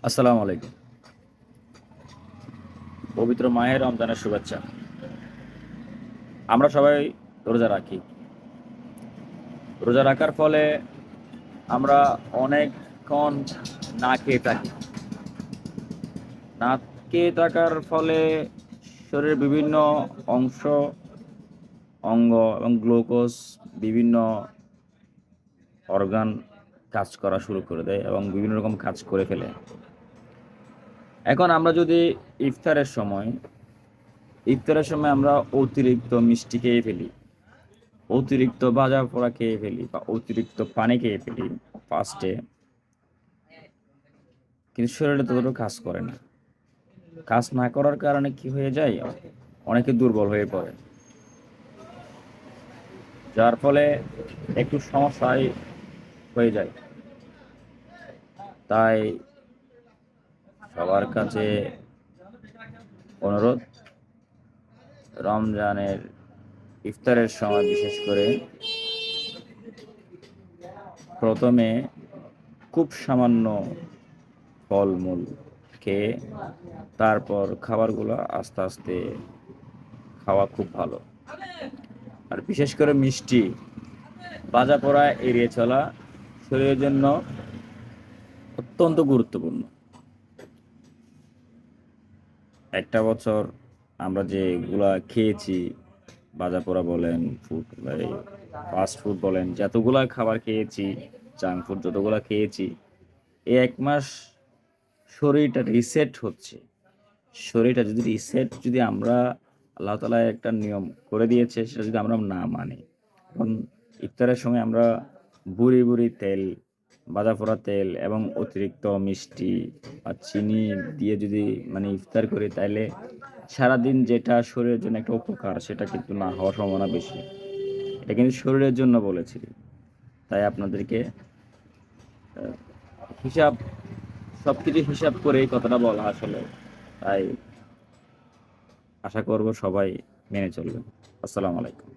আসসালামু আলাইকুম। পবিত্র মাহে রমজানের শুভেচ্ছা। আমরা সবাই রোজা রাখি। রোজা রাখার ফলে আমরা অনেকক্ষণ না খেয়ে থাকি। না খেয়ে থাকার ফলে শরীরের বিভিন্ন অংশ, অঙ্গ এবং গ্লুকোজ বিভিন্ন অর্গান কাজ করা শুরু করে দেয় এবং বিভিন্ন রকম কাজ করে ফেলে। এখন আমরা যদি ইফতারের সময় ইফতারের সময় আমরা অতিরিক্ত মিষ্টি খেয়ে ফেলি, অতিরিক্ত ভাজা পোড়া খেয়ে ফেলি বা অতিরিক্ত পানি খেয়ে ফেলি ফার্স্টে, কিন্তু শরীরে ততটুকু কাজ করে না। কাজ না করার কারণে কি হয়ে যায়, অনেকে দুর্বল হয়ে পড়ে, যার ফলে একটু সমস্যায় হয়ে যায়। তাই সবার কাছে অনুরোধ, রমজানের ইফতারের সময় বিশেষ করে প্রথমে খুব সামান্য ফলমূল খেয়ে তারপর খাবারগুলো আস্তে আস্তে খাওয়া খুব ভালো। আর বিশেষ করে মিষ্টি, ভাজা পোড়া এড়িয়ে চলা শরীরের জন্য অত্যন্ত গুরুত্বপূর্ণ। একটা বছর আমরা যেগুলা খেয়েছি, ভাজা পোড়া বলেন, ফুড ফাস্ট ফুড বলেন, যতগুলা খাবার খেয়েছি, জাঙ্ক ফুড যতগুলা খেয়েছি, এই 1 মাস শরীরটা রিসেট হচ্ছে। শরীরটা যদি রিসেট, যদি আমরা, আল্লাহ তাআলা একটা নিয়ম করে দিয়েছে, সেটা যদি আমরা না মানি, এখন ইফতারের সময় আমরা বুড়ি বুড়ি তেল, ভাজা পোড়া তেল এবং অতিরিক্ত মিষ্টি আর চিনি দিয়ে যদি ইফতার করি, তাইলে সারাদিন যেটা শরীরের জন্য একটা উপকার, সেটা কিন্তু না হওয়ার সম্ভাবনা বেশি। এটা কিন্তু শরীরের জন্য বলেছি। তাই আপনাদেরকে হিসাব, সবকিছু হিসাব করে এই কথাটা বলা আসলে। তাই আশা করব সবাই মেনে চলবেন। আসসালামু আলাইকুম।